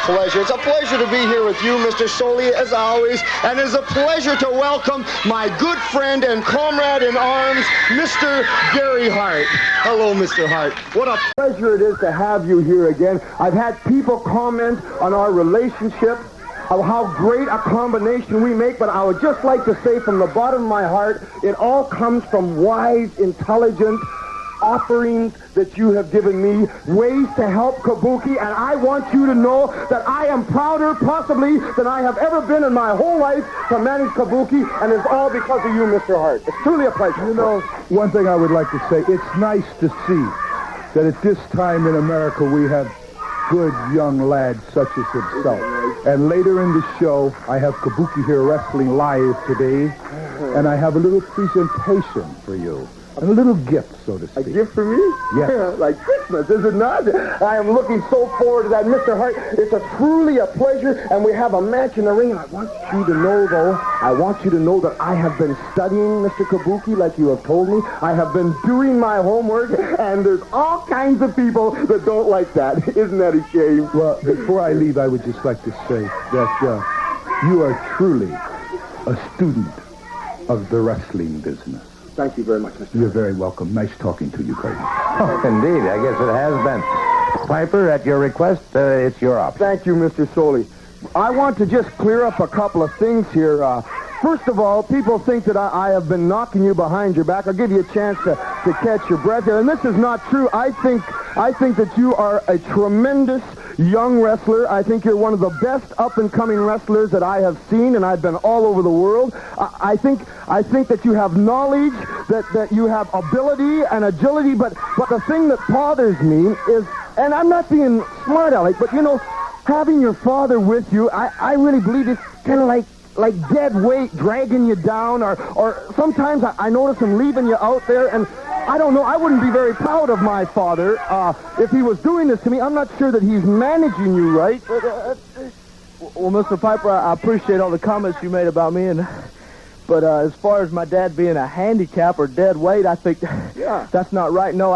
pleasure. It's a pleasure to be here with you, Mr. Soli, as always, and it's a pleasure to welcome my good friend and comrade in arms, Mr. Gary Hart. Hello, Mr. Hart. What a pleasure it is to have you here again. I've had people comment on our relationship, of how great a combination we make, but I would just like to say from the bottom of my heart, it all comes from wise, intelligent offerings that you have given me, ways to help Kabuki, and I want you to know that I am prouder, possibly, than I have ever been in my whole life to manage Kabuki, and it's all because of you, Mr. Hart. It's truly a pleasure. You know, one thing I would like to say, it's nice to see that at this time in America we have good young lads such as himself. And later in the show, I have Kabuki here wrestling live today, and I have a little presentation for you. And a little gift, so to speak. A gift for me? Yes. Like Christmas, is it not? I am looking so forward to that, Mr. Hart. It's truly a pleasure, and we have a match in the ring. I want you to know, though, that I have been studying Mr. Kabuki like you have told me. I have been doing my homework, and there's all kinds of people that don't like that. Isn't that a shame? Well, before I leave, I would just like to say that you are truly a student of the wrestling business. Thank you very much, Mr. You're very welcome. Nice talking to you, Clayton. Oh, indeed. I guess it has been. Piper, at your request, it's your option. Thank you, Mr. Soli. I want to just clear up a couple of things here. First of all, people think that I have been knocking you behind your back. I'll give you a chance to catch your breath here. And this is not true. I think that you are a tremendous young wrestler. I think you're one of the best up-and-coming wrestlers that I have seen, and I've been all over the world. I think that you have knowledge, that you have ability and agility, but the thing that bothers me is, and I'm not being smart, Alec, but, you know, having your father with you, I really believe it's kind of like dead weight dragging you down, or sometimes I notice him leaving you out there, and I don't know, I wouldn't be very proud of my father if he was doing this to me. I'm not sure that he's managing you right. Well, Mr. Piper, I appreciate all the comments you made about me, but as far as my dad being a handicap or dead weight, I think that's not right. No,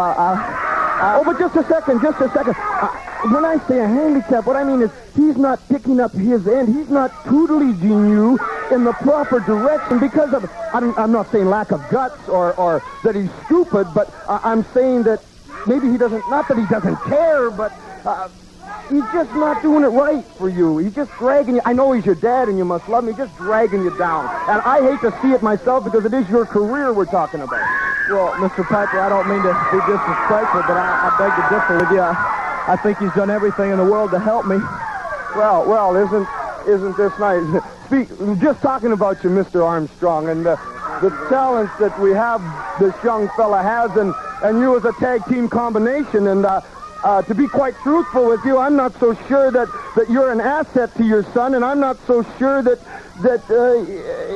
Oh, but just a second. When I say a handicap, what I mean is he's not picking up his end. He's not tutelaging you in the proper direction because of, I'm not saying lack of guts or that he's stupid, but I'm saying that maybe he doesn't, not that he doesn't care, but he's just not doing it right for you. He's just dragging you. I know he's your dad and you must love him. He's just dragging you down. And I hate to see it myself because it is your career we're talking about. Well, Mr. Piper, I don't mean to be disrespectful, but I beg to differ with you. I think he's done everything in the world to help me. Well, isn't this nice? Just talking about you, Mr. Armstrong, and the talents that we have, this young fella has, and you as a tag team combination, and to be quite truthful with you, I'm not so sure that you're an asset to your son, and I'm not so sure that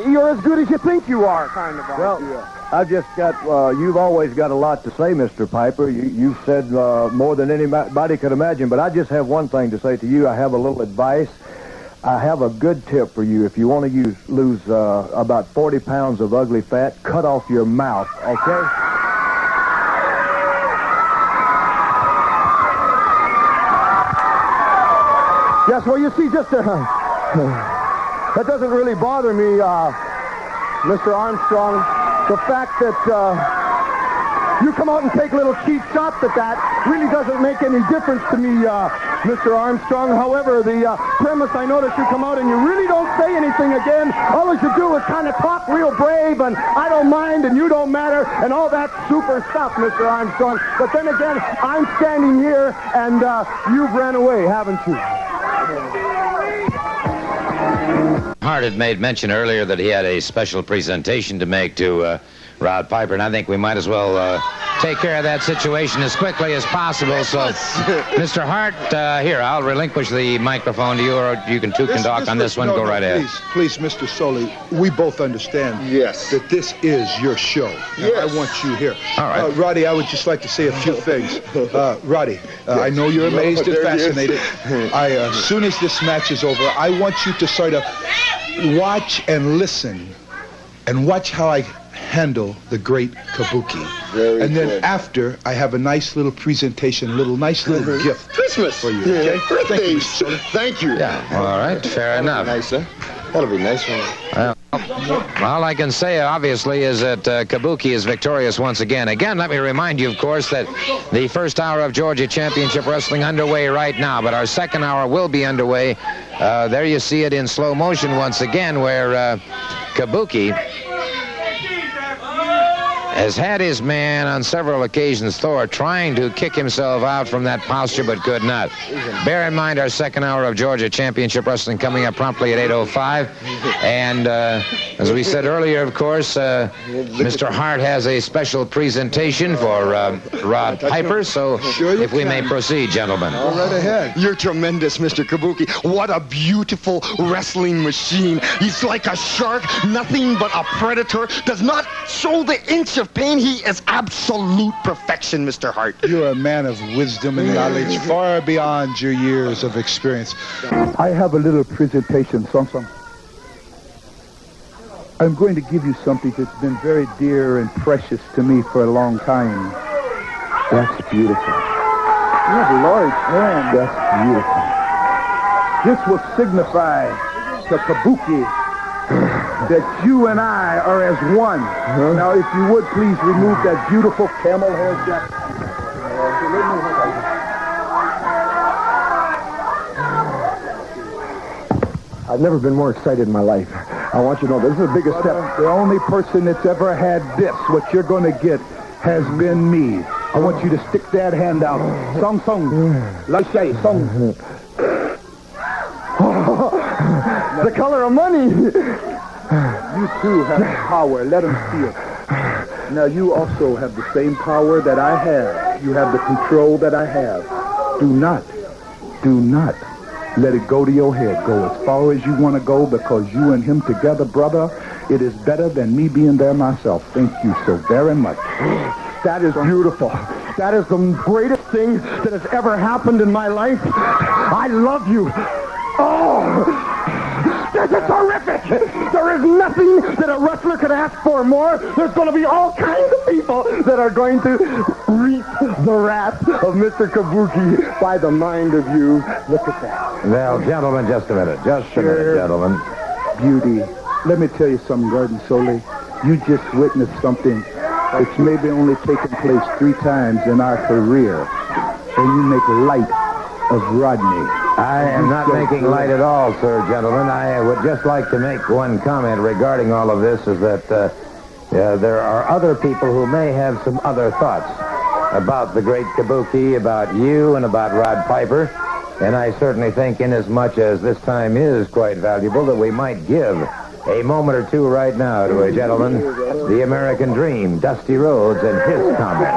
you're as good as you think you are, kind of. Well, I've just got, you've always got a lot to say, Mr. Piper. You've said more than anybody could imagine, but I just have one thing to say to you. I have a little advice. I have a good tip for you. If you want to lose about 40 pounds of ugly fat, cut off your mouth, okay? Yes, well, you see, just that doesn't really bother me, Mr. Armstrong. The fact that you come out and take little cheap shots at that really doesn't make any difference to me, Mr. Armstrong. However, the premise, I notice you come out and you really don't say anything again. All you do is kind of talk real brave, and I don't mind, and you don't matter, and all that super stuff, Mr. Armstrong. But then again, I'm standing here, and you've ran away, haven't you? Hart had made mention earlier that he had a special presentation to make to Rod Piper, and I think we might as well take care of that situation as quickly as possible. So, Mr. Hart, here, I'll relinquish the microphone to you, or you can talk on this one. Go right ahead. Please, Mr. Soli, we both understand that this is your show. Yes. I want you here. All right. Roddy, I would just like to say a few things. Roddy, I know you're amazed and fascinated. As soon as this match is over, I want you to sort of watch and listen and watch how I handle the great kabuki. Very and then good. after, I have a nice little presentation, nice little gift Christmas for you. Yeah. Okay? Birthday. Thank you. Thank you. Yeah, all right, fair enough. Nice, sir. That'll be nice. All I can say, obviously, is that Kabuki is victorious once again. Again, let me remind you, of course, that the first hour of Georgia Championship Wrestling underway right now, but our second hour will be underway. There you see it in slow motion once again, where Kabuki has had his man on several occasions, Thor, trying to kick himself out from that posture, but could not. Bear in mind our second hour of Georgia Championship Wrestling coming up promptly at 8:05. And as we said earlier, of course, Mr. Hart has a special presentation for Rod Piper. So if we may proceed, gentlemen. Right ahead. You're tremendous, Mr. Kabuki. What a beautiful wrestling machine. He's like a shark, nothing but a predator. Does not show the inch of pain. He is absolute perfection, Mr. Hart. You're a man of wisdom and knowledge far beyond your years of experience. I have a little presentation, Song. I'm going to give you something that's been very dear and precious to me for a long time. That's beautiful. You have a large hand. That's beautiful. This will signify to Kabuki that you and I are as one. Now, if you would, please remove that beautiful camel hair jacket. I've never been more excited in my life. I want you to know this is the biggest step. The only person that's ever had this, what you're going to get, has been me. I want you to stick that hand out. Song, like say, song. The color of money. You too have power. Let him see it. Now, you also have the same power that I have. You have the control that I have. Do not let it go to your head. Go as far as you want to go, because you and him together, brother, it is better than me being there myself. Thank you so very much. That is beautiful. That is the greatest thing that has ever happened in my life. I love you. Oh! This is terrific! There is nothing that a wrestler could ask for more. There's going to be all kinds of people that are going to reap the wrath of Mr. Kabuki by the mind of you. Look at that. Well, gentlemen, just a minute. Just a minute, gentlemen. Beauty. Let me tell you something, Gordon Soley. You just witnessed something that's maybe only taken place 3 times in our career. And you make light of Rodney. I am not making light at all, sir, gentlemen. I would just like to make one comment regarding all of this, is that there are other people who may have some other thoughts about the great Kabuki, about you, and about Rod Piper. And I certainly think, inasmuch as this time is quite valuable, that we might give a moment or two right now to a gentleman, the American Dream, Dusty Rhodes, and his comment.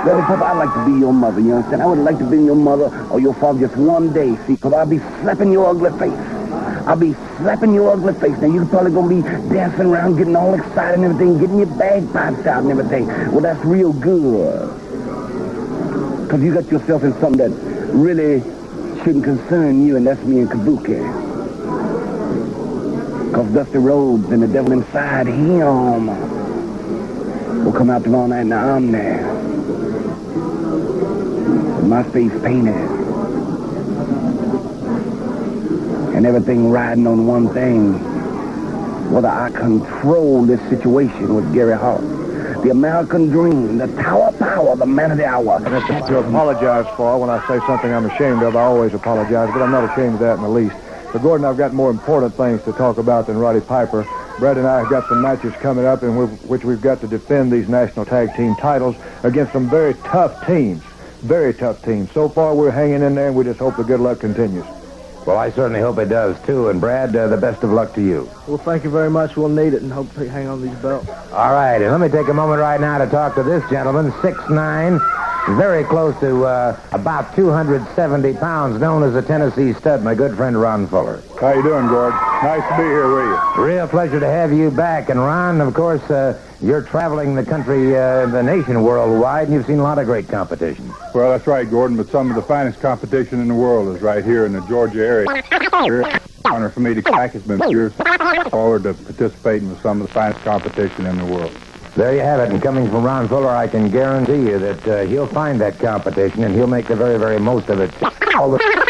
Daddy, Papa, I'd like to be your mother, you understand? I would like to be your mother or your father just one day, see, because I'll be slapping your ugly face. I'll be slapping your ugly face. Now, you're probably going to be dancing around, getting all excited and everything, getting your bagpipes out and everything. Well, that's real good. Because you got yourself in something that really shouldn't concern you, and that's me and Kabuki. Because Dusty Rhodes and the devil inside him will come out tomorrow night, and I'm there. With my face painted. And everything riding on one thing. Whether I control this situation with Gary Hart. The American Dream, the Tower Power, the man of the hour. And it's to apologize for when I say something I'm ashamed of. I always apologize, but I'm not ashamed of that in the least. But Gordon, I've got more important things to talk about than Roddy Piper. Brad and I have got some matches coming up in which we've got to defend these national tag team titles against some very tough teams. Very tough teams. So far, we're hanging in there, and we just hope the good luck continues. Well, I certainly hope it does, too. And, Brad, the best of luck to you. Well, thank you very much. We'll need it and hope to hang on these belts. All right, and let me take a moment right now to talk to this gentleman, 6'9", very close to about 270 pounds, known as the Tennessee Stud, my good friend Ron Fuller. How you doing, Gord? Nice to be here with you. Real pleasure to have you back. And, Ron, of course, you're traveling the country, the nation worldwide, and you've seen a lot of great competition. Well, that's right, Gordon, but some of the finest competition in the world is right here in the Georgia area. Honor for me to back has been fierce forward to participating with some of the finest competition in the world. There you have it. And coming from Ron Fuller, I can guarantee you that he'll find that competition and he'll make the very, very most of it.